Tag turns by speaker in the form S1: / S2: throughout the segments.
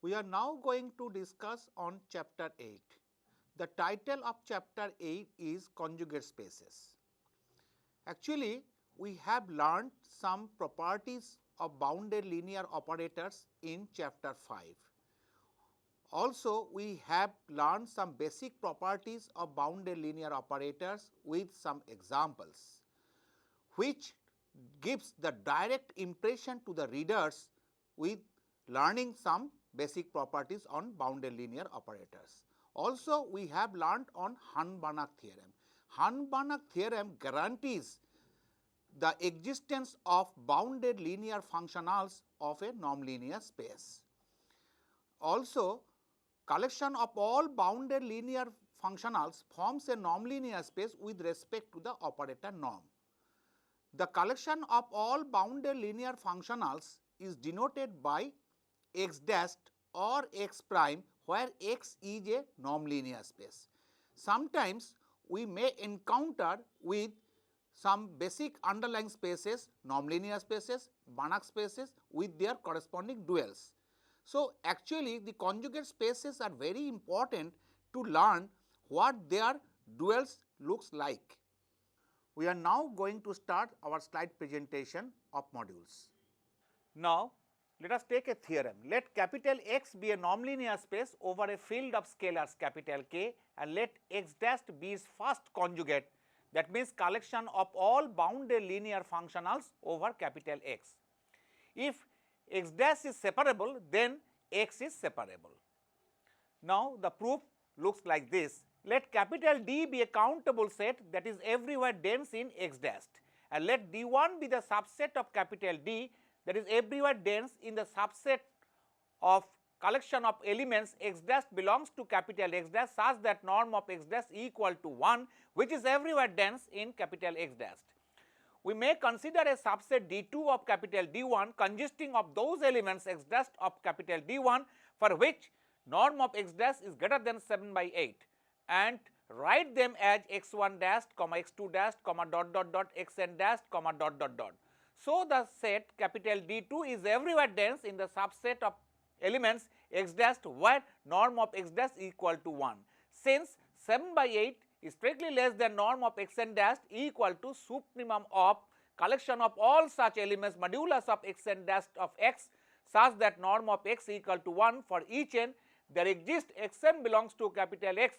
S1: We are now going to discuss on chapter 8. The title of chapter 8 is conjugate spaces. Actually, we have learned some properties of bounded linear operators in chapter 5. Also, we have learned some basic properties of bounded linear operators with some examples, which gives the direct impression to the readers with learning some basic properties on bounded linear operators. Also, we have learned on Hahn-Banach theorem. Hahn-Banach theorem guarantees the existence of bounded linear functionals of a nonlinear space. Also, collection of all bounded linear functionals forms a nonlinear space with respect to the operator norm. The collection of all bounded linear functionals is denoted by x dashed or x prime, where x is a nonlinear space. Sometimes we may encounter with some basic underlying spaces, nonlinear spaces, Banach spaces with their corresponding duals. So, actually the conjugate spaces are very important to learn what their duals looks like. We are now going to start our slide presentation of modules. Now, let us take a theorem. Let capital X be a nonlinear space over a field of scalars capital K, and let x dashed be its first conjugate, that means collection of all bounded linear functionals over capital X. If x dash is separable, then x is separable. Now, the proof looks like this. Let capital D be a countable set that is everywhere dense in x dashed, and let D1 be the subset of capital D that is everywhere dense in the subset of collection of elements x dash belongs to capital X dash such that norm of x dash equal to 1, which is everywhere dense in capital X dash. We may consider a subset D2 of capital D1 consisting of those elements x dash of capital D1 for which norm of x dash is greater than 7 by 8, and write them as x1 dash, x2 dash, xn dash, dot. So, the set capital D2 is everywhere dense in the subset of elements x dash where norm of x dash equal to 1. Since 7 by 8 is strictly less than norm of xn dash equal to supremum of collection of all such elements modulus of xn dash of x such that norm of x equal to 1 for each n, there exists xn belongs to capital X,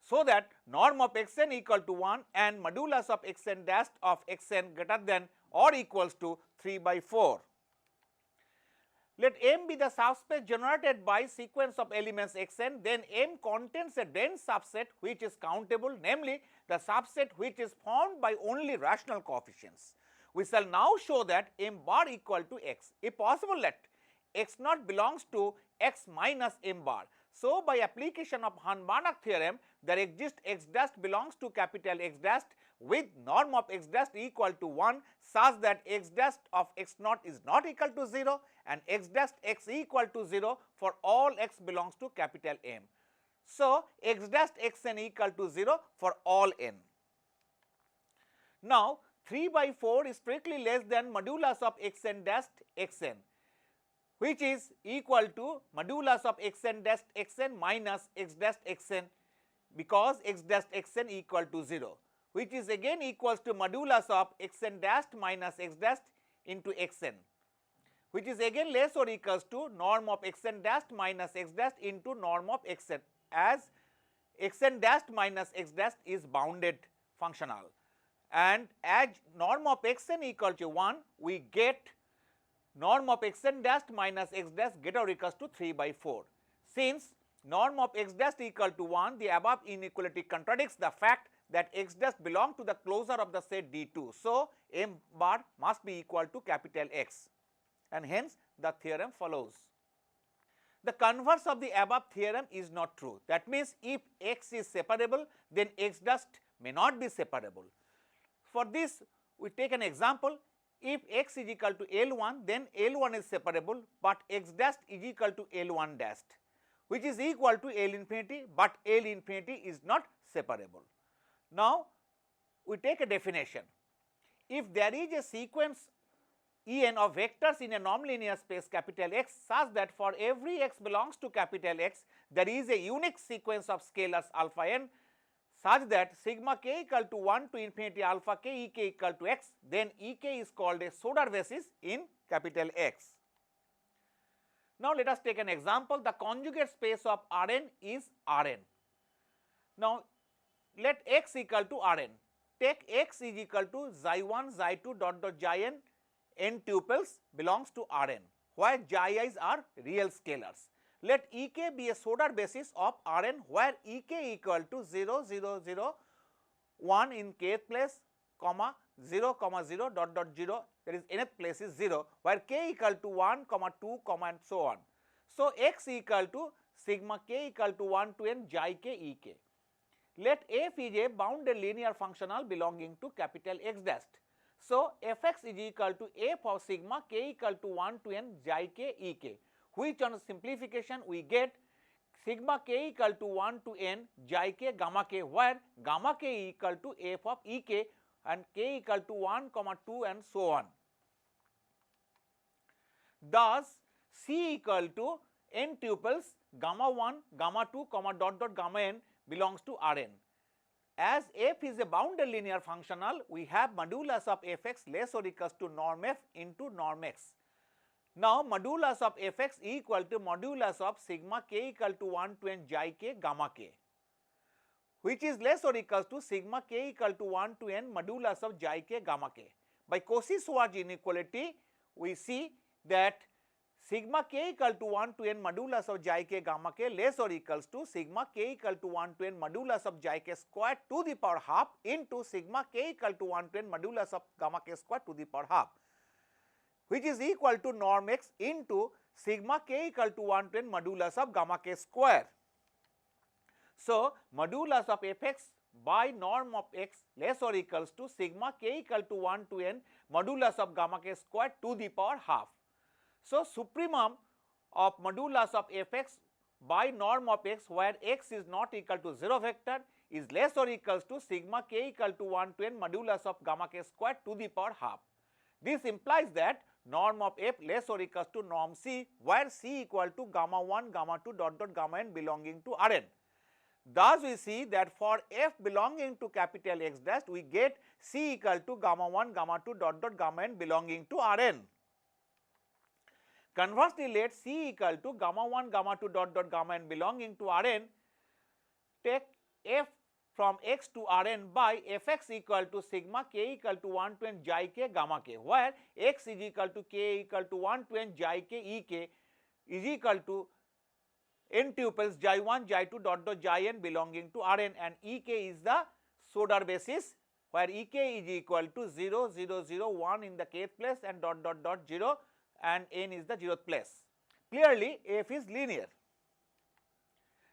S1: so that norm of xn equal to 1 and modulus of xn dash of xn greater than or equals to 3 by 4. Let M be the subspace generated by sequence of elements xn, then M contains a dense subset which is countable, namely the subset which is formed by only rational coefficients. We shall now show that M bar equal to x. If possible, let x naught belongs to x minus M bar. So, by application of Hahn-Banach theorem, there exists x dash belongs to capital X dash with norm of x dash equal to 1 such that x dash of x naught is not equal to 0 and x dash x equal to 0 for all x belongs to capital M. So, x dash xn equal to 0 for all n. Now, 3 by 4 is strictly less than modulus of xn dash xn, which is equal to modulus of xn dash xn minus x dash xn, because x dash xn equal to 0, which is again equals to modulus of xn dash minus x dash into xn, which is again less or equals to norm of xn dash minus x dash into norm of xn, as xn dash minus x dash is bounded functional, and as norm of xn equal to 1, we get norm of xn dash minus x dash greater or equals to 3 by 4. Since norm of x dash equal to 1, the above inequality contradicts the fact that x dash belong to the closure of the set D2. So, M bar must be equal to capital X, and hence the theorem follows. The converse of the above theorem is not true. That means, if x is separable, then x dash may not be separable. For this, we take an example. If x is equal to L1, then L1 is separable, but x dash is equal to L1 dash, which is equal to L infinity, but L infinity is not separable. Now, we take a definition. If there is a sequence
S2: En of vectors in a nonlinear space capital X such that for every x belongs to capital X, there is a unique sequence of scalars alpha n such that sigma k equal to 1 to infinity alpha k E k equal to x, then E k is called a Sodar basis in capital X. Now, let us take an example. The conjugate space of Rn is Rn. Now, let x equal to Rn. Take x is equal to xi1, xi2 dot dot xi n tuples belongs to Rn, where xi's are real scalars. Let Ek be a Sodar basis of Rn, where Ek equal to 0, 0, 0, 1 in kth place, comma 0, 0 dot dot 0, that is nth place is 0, where k equal to 1, 2, and so on. So, x equal to sigma k equal to 1 to n xi k E k. Let f is a bounded linear functional belonging to capital X dash. So, fx is equal to f of sigma k equal to 1 to n xi k E k, which on simplification we get sigma k equal to 1 to n xi k gamma k, where gamma k equal to f of E k and k equal to 1, 2 and so on. Thus, C equal to n tuples gamma 1, gamma 2, dot dot gamma n belongs to Rn. As f is a bounded linear functional, we have modulus of fx less or equals to norm f into norm x. Now, modulus of fx equal to modulus of sigma k equal to 1 to n xi k gamma k, which is less or equals to sigma k equal to 1 to n modulus of xi k gamma k. By Cauchy-Schwarz inequality, we see that sigma k equal to 1 to n modulus of xi k gamma k less or equals to sigma k equal to 1 to n modulus of xi k square to the power half into sigma k equal to 1 to n modulus of gamma k square to the power half, which is equal to norm x into sigma k equal to 1 to n modulus of gamma k square. So, modulus of fx by norm of x less or equals to sigma k equal to 1 to n modulus of gamma k square to the power half. So, supremum of modulus of fx by norm of x, where x is not equal to 0 vector, is less or equals to sigma k equal to 1 to n modulus of gamma k square to the power half. This implies that norm of f less or equals to norm C, where C equal to gamma 1, gamma 2 dot dot gamma n belonging to Rn. Thus, we see that for f belonging to capital X dash, we get C equal to gamma 1, gamma 2 dot dot gamma n belonging to Rn. Conversely, let C equal to gamma 1, gamma 2 dot dot gamma n belonging to Rn. Take f from x to Rn by fx equal to sigma k equal to 1 to n xi k gamma k, where x is equal to k equal to 1 to n xi k E k is equal to n tuples xi1, xi2 dot dot xi n belonging to Rn, and E k is the Sodar basis, where E k is equal to 0, 0, 0, 1 in the kth place and dot dot dot 0 and n is the 0th place. Clearly, f is linear.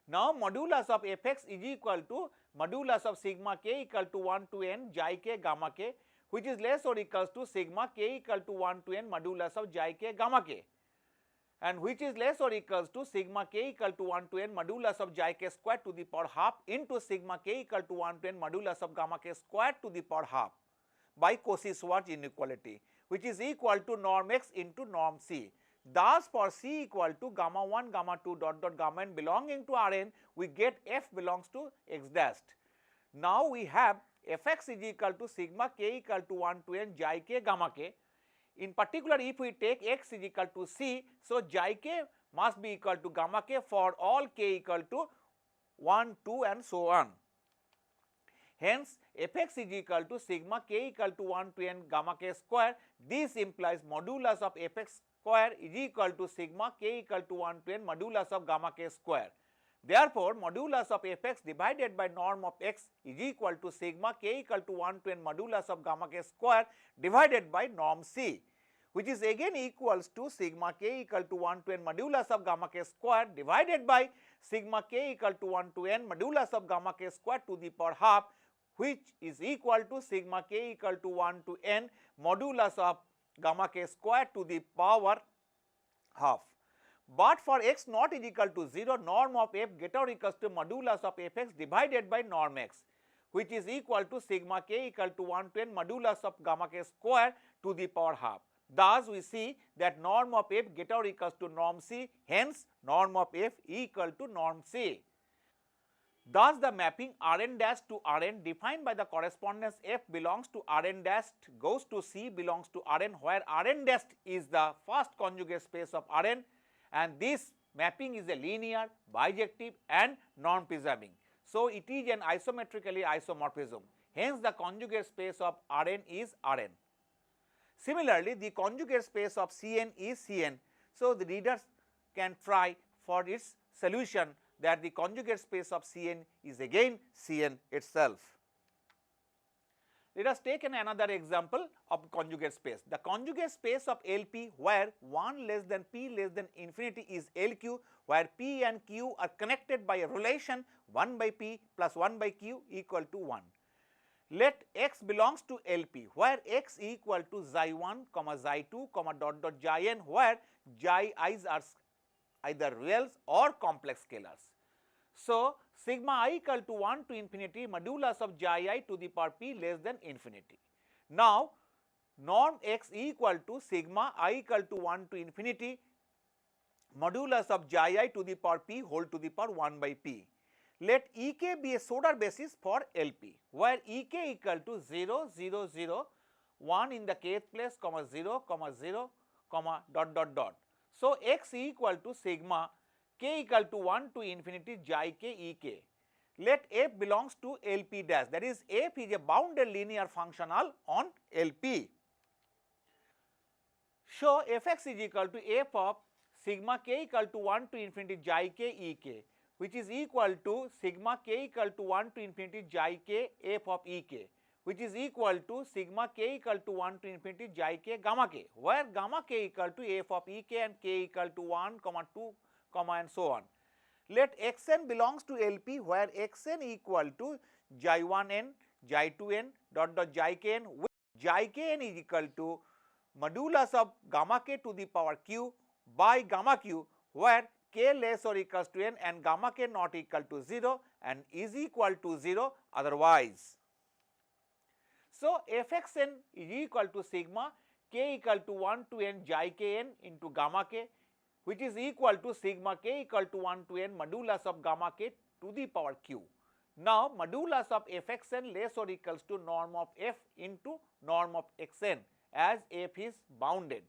S2: Now, modulus of fx is equal to modulus of sigma k equal to 1 to n xi k gamma k, which is less or equals to sigma k equal to 1 to n modulus of xi k gamma k, and which is less or equals to sigma k equal to 1 to n modulus of xi k square to the power half into sigma k equal to 1 to n modulus of gamma k square to the power half by Cauchy-Schwarz inequality, which is equal to norm x into norm C. Thus, for C equal to gamma 1, gamma 2 dot dot gamma n belonging to Rn, we get f belongs to x dash. Now, we have fx is equal to sigma k equal to 1 to n xi k gamma k. In particular, if we take x is equal to C, so xi k must be equal to gamma k for all k equal to 1, 2 and so on. Hence, fx is equal to sigma k equal to 1 to n gamma k square. This implies modulus of fx square is equal to sigma k equal to 1 to n modulus of gamma k square. Therefore, modulus of fx divided by norm of x is equal to sigma k equal to 1 to n modulus of gamma k square divided by norm C, which is again equals to sigma k equal to 1 to n modulus of gamma k square divided by sigma k equal to 1 to n modulus of gamma k square to the power half, which is equal to sigma k equal to 1 to n modulus of gamma k square to the power half. But for x not is equal to 0, norm of f greater or equals to modulus of fx divided by norm x, which is equal to sigma k equal to 1 to n modulus of gamma k square to the power half. Thus, we see that norm of f greater or equals to norm C, hence norm of f equal to norm C. Thus, the mapping Rn dash to Rn defined by the correspondence f belongs to Rn dash goes to C belongs to Rn, where Rn dash is the first conjugate space of Rn, and this mapping is a linear, bijective and non-preserving. So, it is an isometrically isomorphism, hence the conjugate space of Rn is Rn. Similarly, the conjugate space of Cn is Cn. So, the readers can try for its solution that the conjugate space of Cn is again Cn itself. Let us take another example of conjugate space. The conjugate space of LP where 1 less than p less than infinity is LQ, where p and q are connected by a relation 1 by p plus 1 by q equal to 1. Let x belongs to LP where x equal to xi1, xi2, dot dot xin, where xi's are either reals or complex scalars. So, sigma I equal to 1 to infinity modulus of xi to the power p less than infinity. Now, norm x equal to sigma I equal to 1 to infinity modulus of xi to the power p whole to the power 1 by p. Let Ek be a Schroeder basis for LP, where Ek equal to 0, 0, 0, 1 in the kth place, 0, 0, dot dot dot. So, x equal to sigma k equal to 1 to infinity xi k Ek. Let f belongs to LP dash, that is f is a bounded linear functional on LP. So, fx is equal to f of sigma k equal to 1 to infinity xi k Ek, which is equal to sigma k equal to 1 to infinity xi k f of Ek, which is equal to sigma k equal to 1 to infinity xi k gamma k, where gamma k equal to f of Ek and k equal to 1, 2, and so on. Let xn belongs to LP where xn equal to xi1n, xi2n, dot dot xikn, with xikn is equal to modulus of gamma k to the power q by gamma q, where k less or equals to n and gamma k not equal to 0 and is equal to 0 otherwise. So, fxn is equal to sigma k equal to 1 to n xi kn into gamma k, which is equal to sigma k equal to 1 to n modulus of gamma k to the power q. Now, modulus of fxn less or equals to norm of f into norm of xn as f is bounded,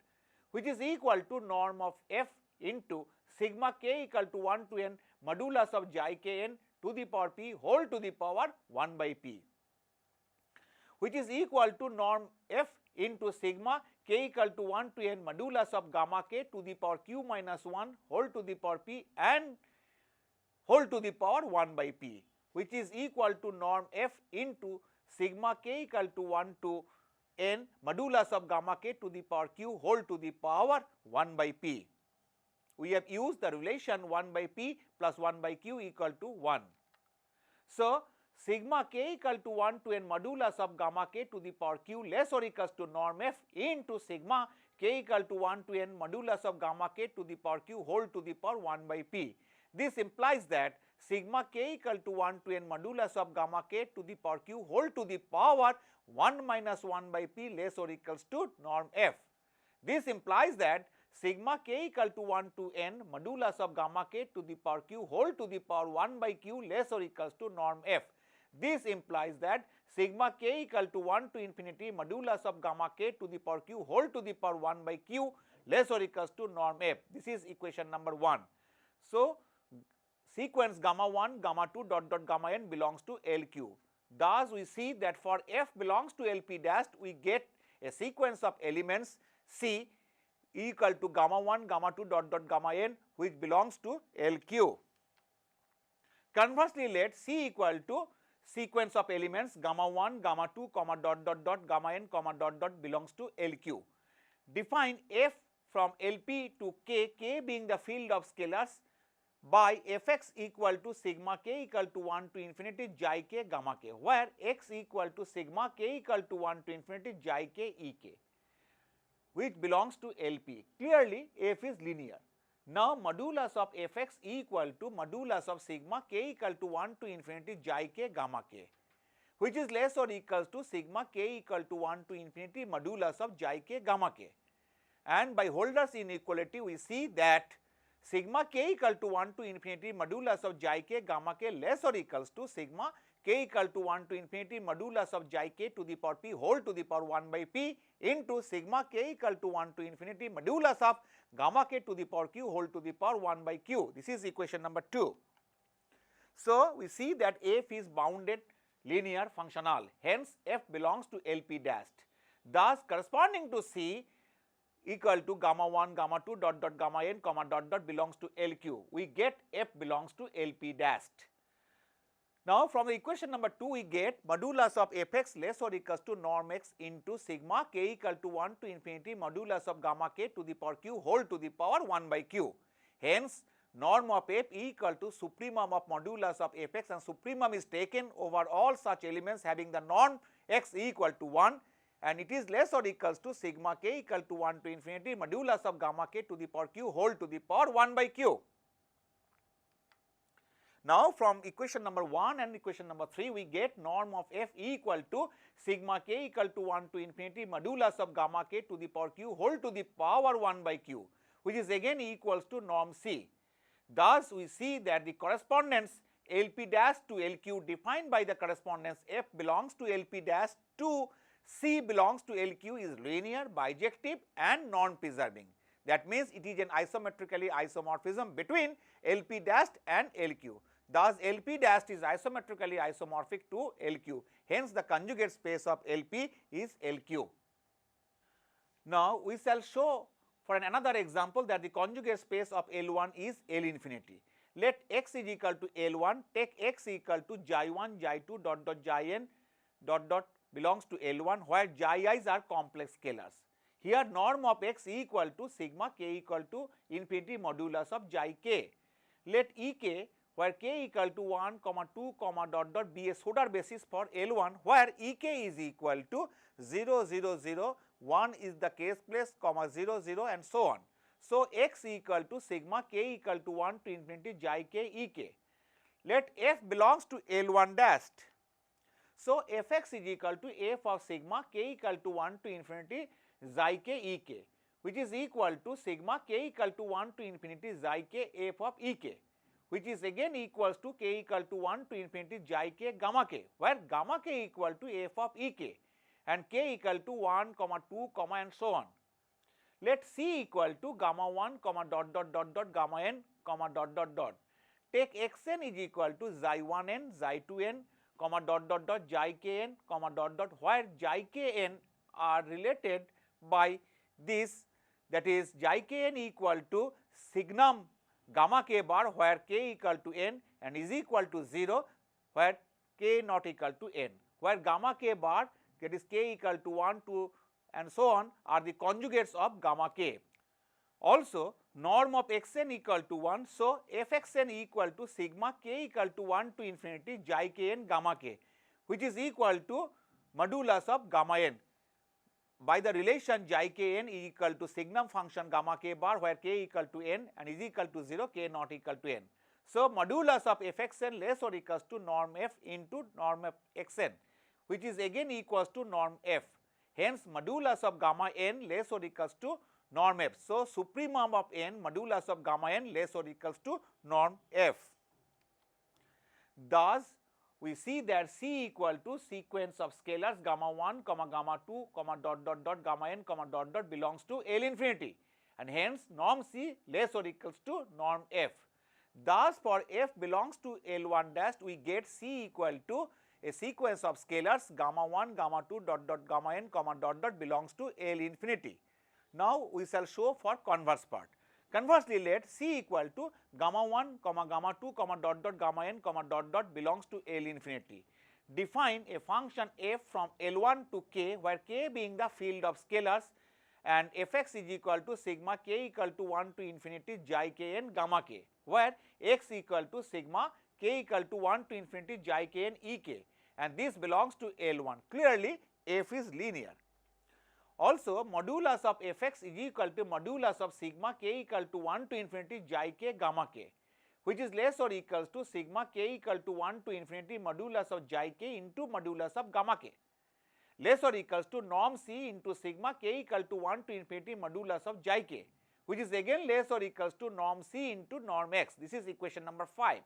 S2: which is equal to norm of f into sigma k equal to 1 to n modulus of xi kn to the power p whole to the power 1 by p, which is equal to norm f into sigma k equal to 1 to n modulus of gamma k to the power q minus 1 whole to the power p and whole to the power 1 by p, which is equal to norm f into sigma k equal to 1 to n modulus of gamma k to the power q whole to the power 1 by p. We have used the relation 1 by p plus 1 by q equal to 1. So, sigma k equal to 1 to n modulus of gamma k to the power q less or equals to norm f into sigma k equal to 1 to n modulus of gamma k to the power q whole to the power 1 by p. This implies that sigma k equal to 1 to n modulus of gamma k to the power q whole to the power 1 minus 1 by p less or equals to norm f. This implies that sigma k equal to 1 to n modulus of gamma k to the power q whole to the power 1 by q less or equals to norm f. This implies that sigma k equal to 1 to infinity modulus of gamma k to the power q whole to the power 1 by q less or equals to norm f. This is equation number 1. So, sequence gamma 1, gamma 2 dot dot gamma n belongs to LQ. Thus, we see that for f belongs to LP dash, we get a sequence of elements C equal to gamma 1, gamma 2 dot dot gamma n, which belongs to LQ. Conversely, let C equal to sequence of elements gamma 1, gamma 2, dot dot dot gamma n, dot dot belongs to LQ. Define f from LP to k, k being the field of scalars, by fx equal to sigma k equal to 1 to infinity xi k gamma k, where x equal to sigma k equal to 1 to infinity xi k ek, which belongs to LP. Clearly, f is linear. Now, modulus of fx equal to modulus of sigma k equal to 1 to infinity xi k gamma k, which is less or equals to sigma k equal to 1 to infinity modulus of xi k gamma k. and by Holder's inequality we see that sigma k equal to 1 to infinity modulus of xi k gamma k less or equals to sigma k equal to 1 to infinity modulus of xi k to the power p whole to the power 1 by p into sigma k equal to 1 to infinity modulus of gamma k to the power q whole to the power 1 by q. This is equation number 2. So, we see that f is bounded linear functional, hence f belongs to LP dash. Thus, corresponding to C equal to gamma 1, gamma 2 dot dot gamma n comma dot dot belongs to LQ. We get f belongs to LP dash. Now, from the equation number 2 we get modulus of fx less or equals to norm x into sigma k equal to 1 to infinity modulus of gamma k to the power q whole to the power 1 by q. Hence, norm of f equal to supremum of modulus of fx, and supremum is taken over all such elements having the norm x equal to 1, and it is less or equals to sigma k equal to 1 to infinity modulus of gamma k to the power q whole to the power 1 by q. Now, from equation number 1 and equation number 3 we get norm of f equal to sigma k equal to 1 to infinity modulus of gamma k to the power q whole to the power 1 by q, which is again equals to norm C. Thus, we see that the correspondence LP dash to LQ defined by the correspondence f belongs to LP dash to C belongs to LQ is linear, bijective and non-preserving. That means, it is an isometrically isomorphism between LP dash and LQ. Thus, LP dash is isometrically isomorphic to LQ. Hence, the conjugate space of LP is LQ. Now, we shall show for another example that the conjugate space of L1 is L infinity. Let x is equal to L1, take x equal to xi1, xi2 dot dot xin dot dot belongs to L1, where xi's are complex scalars. Here norm of x equal to sigma k equal to infinity modulus of xi k. Let ek where k equal to 1, 2, dot dot be a Sodar basis for L1, where ek is equal to 0, 0, 0, 1 is the case place, 0, 0 and so on. So, x equal to sigma k equal to 1 to infinity xi k ek. Let f belongs to L1 dash. So, fx is equal to f of sigma k equal to 1 to infinity xi k ek, which is equal to sigma k equal to 1 to infinity xi k f of ek, which is again equals to k equal to 1 to infinity xi k gamma k, where gamma k equal to f of ek and k equal to 1, 2, and so on. Let C equal to gamma 1, dot dot dot dot gamma n, dot dot dot. Take xn is equal to xi 1n, xi 2n, dot dot dot xi kn, dot dot, where xi kn are related by this, that is xi kn equal to signum gamma k bar, where k equal to n and is equal to 0, where k not equal to n, where gamma k bar, that is k equal to 1, 2 and so on, are the conjugates of gamma k. Also, norm of xn equal to 1, so fxn equal to sigma k equal to 1 to infinity xi kn gamma k, which is equal to modulus of gamma n by the relation xi kn is equal to signum function gamma k bar, where k equal to n and is equal to 0, k not equal to n. So, modulus of fxn less or equals to norm f into norm of xn, which is again equals to norm f. Hence, modulus of gamma n less or equals to norm f. So, supremum of n modulus of gamma n less or equals to norm f. Thus, we see that C equal to sequence of scalars gamma 1, gamma 2, dot dot dot gamma n, dot dot belongs to L infinity, and hence norm C less or equals to norm f. Thus, for f belongs to L1 dash, we get C equal to a sequence of scalars gamma 1, gamma 2, dot dot gamma n, dot dot belongs to L infinity. Now, we shall show for converse part. Conversely, let C equal to gamma 1, gamma 2, dot dot gamma n, dot dot belongs to L infinity. Define a function f from L1 to k, where k being the field of scalars and fx is equal to sigma k equal to 1 to infinity xi kn gamma k, where x equal to sigma k equal to 1 to infinity xi kn ek, and this belongs to L1. Clearly, f is linear. Also, modulus of fx is equal to modulus of sigma k equal to 1 to infinity xi k gamma k, which is less or equals to sigma k equal to 1 to infinity modulus of xi k into modulus of gamma k. less or equals to norm C into sigma k equal to 1 to infinity modulus of xi k, which is again less or equals to norm C into norm x. This is equation number 5.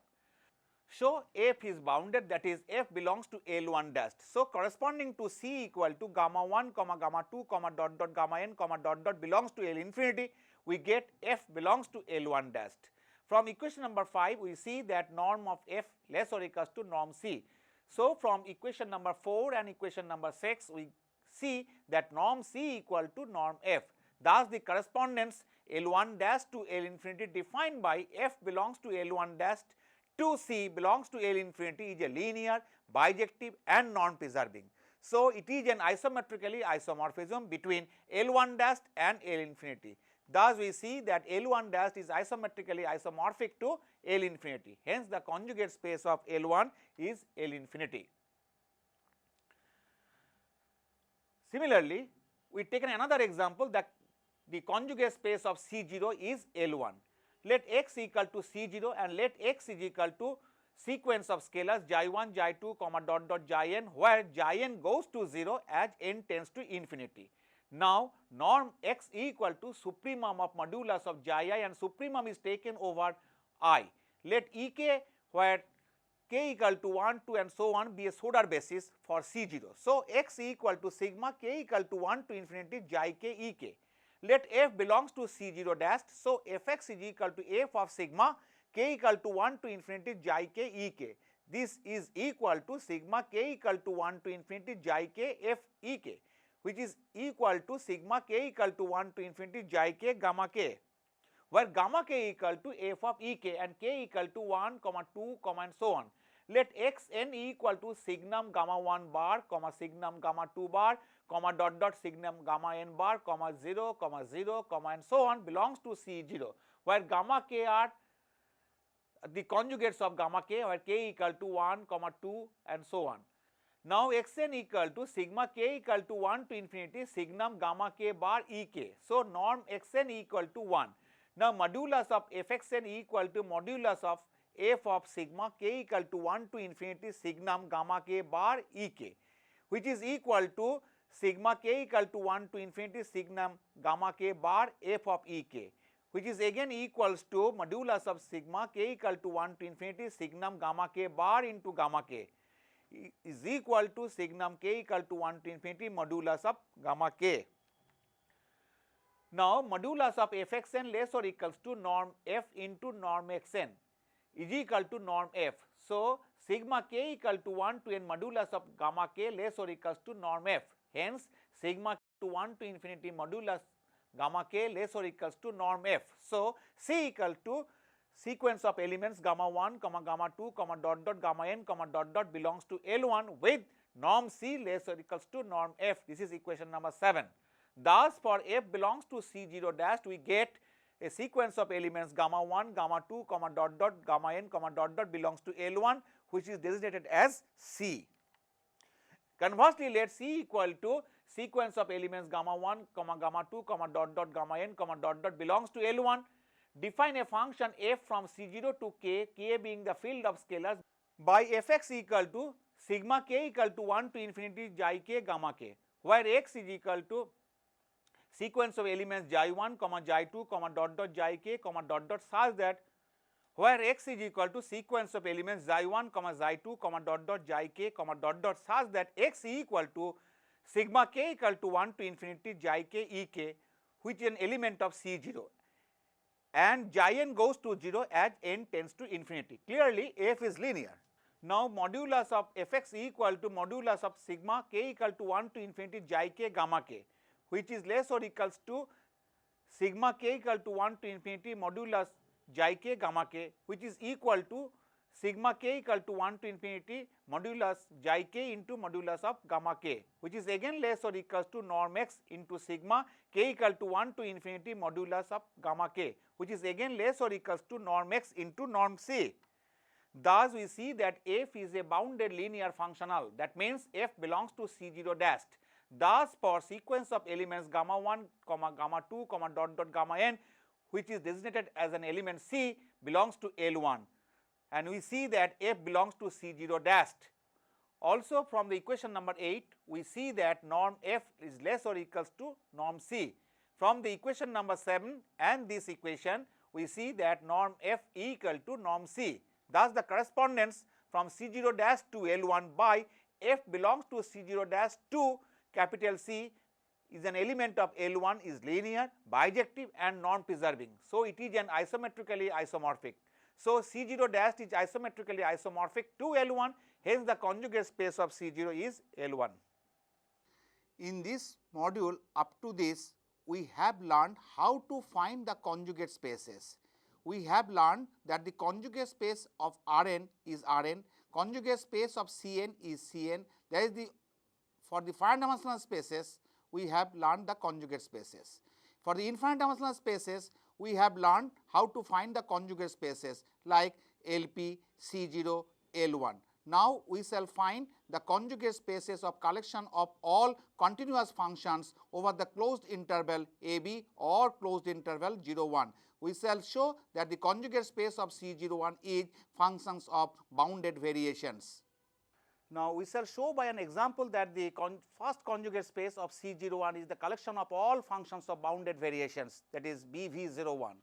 S2: So, f is bounded, that is f belongs to L1 dash. So, corresponding to C equal to gamma 1 comma gamma 2 comma dot dot gamma n comma dot dot belongs to L infinity, we get f belongs to L1 dash. From equation number 5, we see that norm of f less or equals to norm C. So, from equation number 4 and equation number 6, we see that norm C equal to norm f. Thus, the correspondence L1 dash to L infinity defined by f belongs to L1 dash to C belongs to L infinity is a linear, bijective and non-preserving. So, it is an isometrically isomorphism between L1 dash and L infinity. Thus, we see that L1 dash is isometrically isomorphic to L infinity. Hence, the conjugate space of L1 is L infinity. Similarly, we take another example that the conjugate space of C0 is L1. Let x equal to C0 and let x is equal to sequence of scalars xi1, xi2, comma dot dot xi n, where xi n goes to 0 as n tends to infinity. Now, norm x equal to supremum of modulus of xi and supremum is taken over I. Let ek where k equal to 1, 2 and so on be a Schroeder basis for C0. So, x equal to sigma k equal to 1 to infinity xi k e k. Let f belongs to C0 dash. So, fx is equal to f of sigma k equal to 1 to infinity xi k e k. This is equal to sigma k equal to 1 to infinity xi k f e k, which is equal to sigma k equal to 1 to infinity xi k gamma k, where gamma k equal to f of e k and k equal to 1 comma 2 comma and so on. Let x n equal to signum gamma 1 bar comma signum gamma 2 bar comma dot dot signum gamma n bar comma 0 comma and so on belongs to C0, where gamma k are the conjugates of gamma k, where k equal to 1 comma 2 and so on. Now, xn equal to sigma k equal to 1 to infinity signum gamma k bar e k. So, norm xn equal to 1. Now, modulus of fxn equal to modulus of f of sigma k equal to 1 to infinity signum gamma k bar e k, which is equal to sigma k equal to 1 to infinity signum gamma k bar f of e k, which is again equals to modulus of sigma k equal to 1 to infinity signum gamma k bar into gamma k is equal to signum k equal to 1 to infinity modulus of gamma k. Now, modulus of fxn less or equals to norm f into norm xn is equal to norm f. So, sigma k equal to 1 to n modulus of gamma k less or equals to norm f. Hence, sigma to 1 to infinity modulus gamma k less or equals to norm f. So, C equal to sequence of elements gamma 1 comma gamma 2 comma dot dot gamma n comma dot dot belongs to L1 with norm C less or equals to norm f. This is equation number 7. Thus, for f belongs to C0 dash, we get a sequence of elements gamma 1, gamma 2 comma dot dot gamma n comma dot dot belongs to L1, which is designated as C. Conversely, let C equal to sequence of elements gamma 1 comma gamma 2 comma dot dot gamma n comma dot dot belongs to L1. Define a function f from C0 to k, k being the field of scalars, by fx equal to sigma k equal to 1 to infinity xi k gamma k, where x is equal to sequence of elements xi1 comma xi2 comma dot dot xi k comma dot dot such that where x is equal to sequence of elements xi1 comma xi2 comma dot dot xi k comma dot dot such that x equal to sigma k equal to 1 to infinity xi k e k, which is an element of C0, and xi n goes to 0 as n tends to infinity. Clearly, f is linear. Now, modulus of fx equal to modulus of sigma k equal to 1 to infinity xi k gamma k, which is less or equals to sigma k equal to 1 to infinity modulus xi k gamma k, which is equal to sigma k equal to 1 to infinity modulus xi k into modulus of gamma k, which is again less or equals to norm x into sigma k equal to 1 to infinity modulus of gamma k, which is again less or equals to norm x into norm c. Thus, we see that f is a bounded linear functional, that means f belongs to C0 dash. Thus, for sequence of elements gamma 1 comma gamma 2 comma dot dot gamma n, which is designated as an element C, belongs to L1, and we see that f belongs to C0 dash, Also from the equation number 8, we see that norm f is less or equals to norm c. From the equation number 7 and this equation, we see that norm f equal to norm c. Thus, the correspondence from C0 dash to L1 by f belongs to C0 dash to capital C is an element of L1 is linear, bijective and non-preserving. So, it is an isometrically isomorphic. So, C0 dash is isometrically isomorphic to L1, hence the conjugate space of C0 is L1.
S1: In this module, up to this, we have learned how to find the conjugate spaces. We have learned that the conjugate space of Rn is Rn, conjugate space of Cn is Cn. That is for the finite dimensional spaces, we have learned the conjugate spaces. For the infinite dimensional spaces, we have learned how to find the conjugate spaces like LP, C0, L1. Now, we shall find the conjugate spaces of collection of all continuous functions over the closed interval AB or closed interval 0, 1. We shall show that the conjugate space of C01 is functions of bounded variations.
S2: Now, we shall show by an example that the first conjugate space of C01 is the collection of all functions of bounded variations, that is BV01.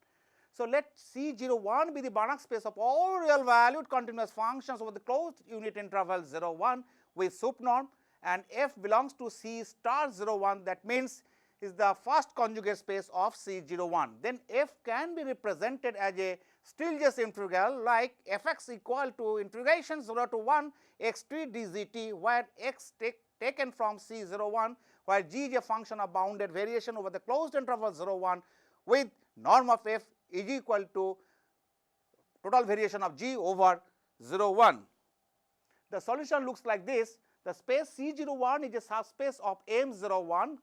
S2: So, let C01 be the Banach space of all real valued continuous functions over the closed unit interval 0, 1 with sup norm, and f belongs to C star 01, that means is the first conjugate space of C01. Then f can be represented as a Stieltjes integral like fx equal to integration 0 to 1 x3 dgt, where x taken from C01, where g is a function of bounded variation over the closed interval 0, 1 with norm of f is equal to total variation of g over 0, 1. The solution looks like this. The space C01 is a subspace of M01.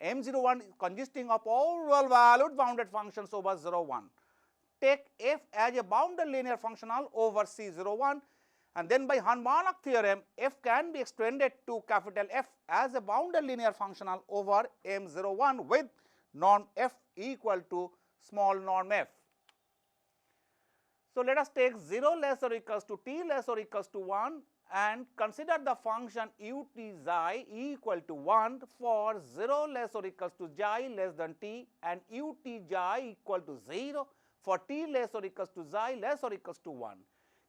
S2: M01 is consisting of all real valued bounded functions over 0, 1. Take f as a bounded linear functional over C01, and then by Hahn-Banach theorem, f can be extended to capital F as a bounded linear functional over M01 with norm f equal to small norm f. So, let us take 0 less or equals to t less or equals to 1 and consider the function ut xi equal to 1 for 0 less or equals to xi less than t and ut xi equal to 0 for t less or equals to xi less or equals to 1.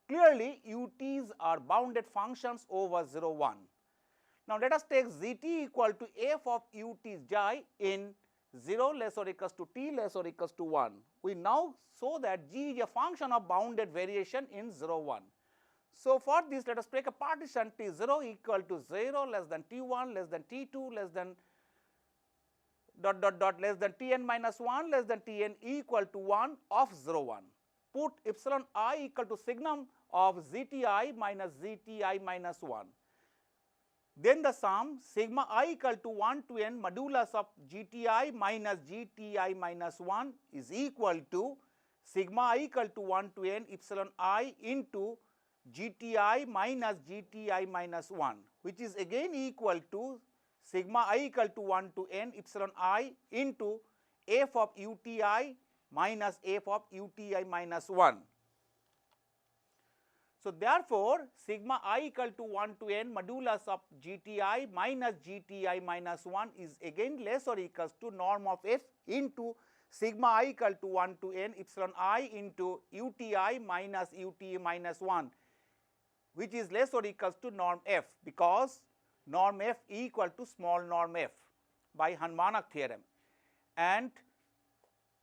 S2: Clearly, uts are bounded functions over 0, 1. Now, let us take zt equal to f of ut xi in 0 less or equals to t less or equals to 1. We now show that g is a function of bounded variation in 0, 1. So, for this let us take a partition t0 equal to 0 less than t1 less than t2 less than less than tn minus 1 less than tn equal to 1 of 0, 1. Put epsilon I equal to signum of zti minus zti minus 1. Then the sum sigma I equal to 1 to n modulus of gti minus gti minus 1 is equal to sigma I equal to 1 to n epsilon I into gti minus gti minus 1, which is again equal to sigma I equal to 1 to n epsilon I into f of uti minus f of uti minus 1. So, therefore, sigma I equal to 1 to n modulus of gti minus gti minus 1 is again less or equals to norm of f into sigma I equal to 1 to n epsilon I into uti minus uti minus 1, which is less or equals to norm f, because norm f equal to small norm f by Hahn-Banach theorem, and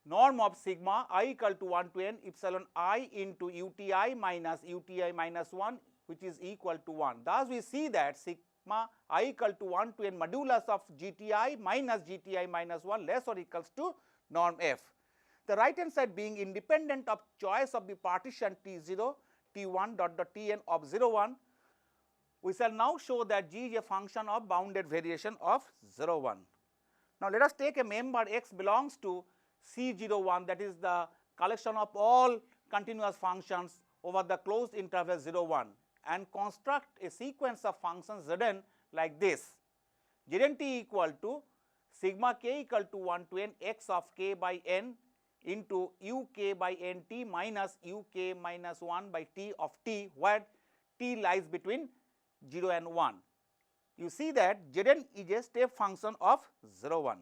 S2: norm of sigma I equal to 1 to n epsilon I into uti minus 1, which is equal to 1. Thus, we see that sigma I equal to 1 to n modulus of gti minus gti minus 1 less or equals to norm f. The right hand side being independent of choice of the partition t0, t1 tn of 0, 1, we shall now show that g is a function of bounded variation of 0, 1. Now, let us take a member x belongs to C01, that is the collection of all continuous functions over the closed interval 0, 1, and construct a sequence of functions Zn like this. Znt equal to sigma k equal to 1 to n x of k by n into uk by nt minus uk minus 1 by t of t, where t lies between 0 and 1. You see that Zn is a step function of 0, 1.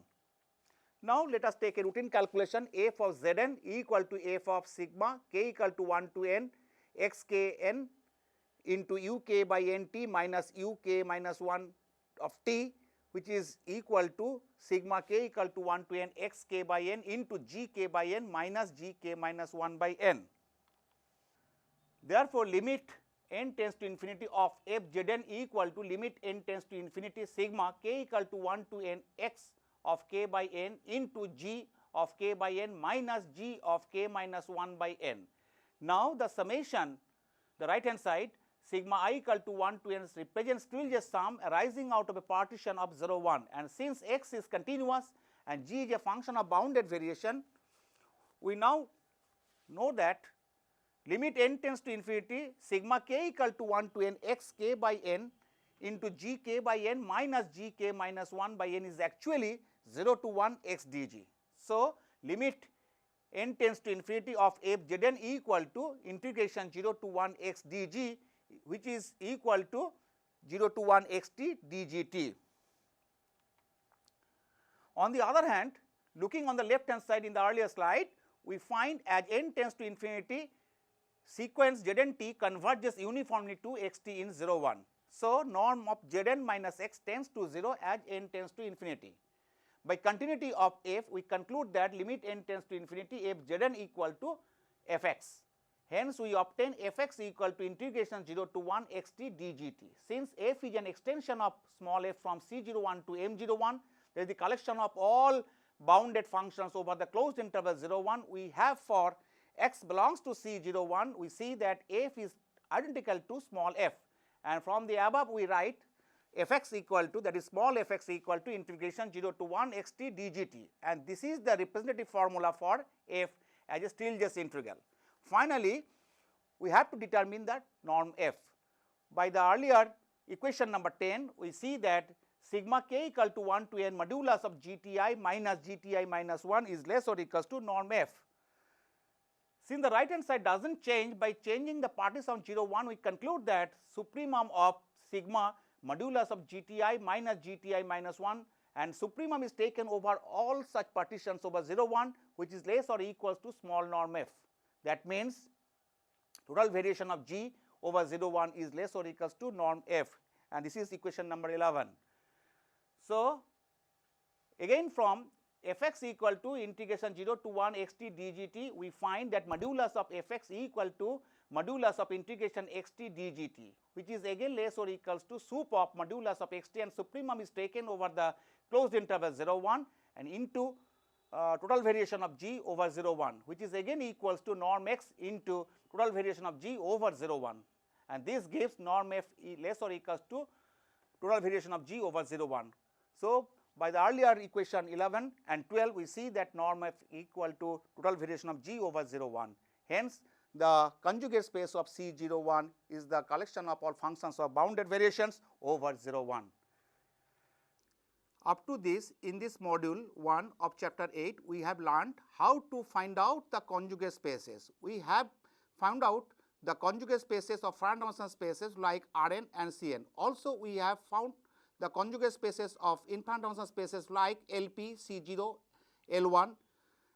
S2: Now, let us take a routine calculation. F of Zn equal to f of sigma k equal to 1 to n x k n into uk by nt minus uk minus 1 of t, which is equal to sigma k equal to 1 to n x k by n into g k by n minus g k minus 1 by n. Therefore, limit n tends to infinity of f Zn equal to limit n tends to infinity sigma k equal to 1 to n x of k by n into g of k by n minus g of k minus 1 by n. Now, the summation, the right hand side, sigma I equal to 1 to n represents still a sum arising out of a partition of 0, 1, and since x is continuous and g is a function of bounded variation, we now know that limit n tends to infinity sigma k equal to 1 to n x k by n into g k by n minus g k minus 1 by n is actually 0 to 1 x dg. So, limit n tends to infinity of f Zn equal to integration 0 to 1 x dg, which is equal to 0 to 1 x t dgt. On the other hand, looking on the left hand side in the earlier slide, we find as n tends to infinity, sequence Zn t converges uniformly to x t in 0, 1. So, norm of Zn minus x tends to 0 as n tends to infinity. By continuity of f, we conclude that limit n tends to infinity f Zn equal to f x. Hence, we obtain f x equal to integration 0 to 1 x t dgt. Since f is an extension of small f from C01 to M01, there is the collection of all bounded functions over the closed interval 0, 1. We have for x belongs to C01, we see that f is identical to small f, and from the above we write f x equal to, that is small f x equal to integration 0 to 1 x t dgt, and this is the representative formula for f as a Stieltjes integral. Finally, we have to determine the norm f. By the earlier equation number 10, we see that sigma k equal to 1 to n modulus of gti minus 1 is less or equals to norm f. Since the right hand side does not change, by changing the partition 0, 1, we conclude that supremum of sigma modulus of gti minus 1, and supremum is taken over all such partitions over 0, 1, which is less or equals to small norm f. That means total variation of g over 0, 1 is less or equals to norm f, and this is equation number 11. So, again from f x equal to integration 0 to 1 x t dgt, we find that modulus of f x equal to modulus of integration x t dgt, which is again less or equals to sup of modulus of x t, and supremum is taken over the closed interval 0, 1 and into total variation of g over 0, 1, which is again equals to norm x into total variation of g over 0, 1, and this gives norm f less or equals to total variation of g over 0, 1. So, by the earlier equation 11 and 12, we see that norm f equal to total variation of g over 0, 1. Hence, the conjugate space of C01 is the collection of all functions of bounded variations over 0, 1. Up to this, in this module 1 of chapter 8, we have learned how to find out the conjugate spaces. We have found out the conjugate spaces of finite dimensional spaces like Rn and Cn. Also, we have found the conjugate spaces of infinite dimensional spaces like Lp, C0, L1,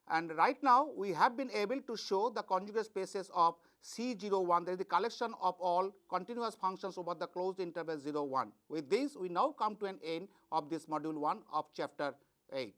S2: and right now we have been able to show the conjugate spaces of C01, that is the collection of all continuous functions over the closed interval 0, 1. With this, we now come to an end of this module 1 of chapter 8.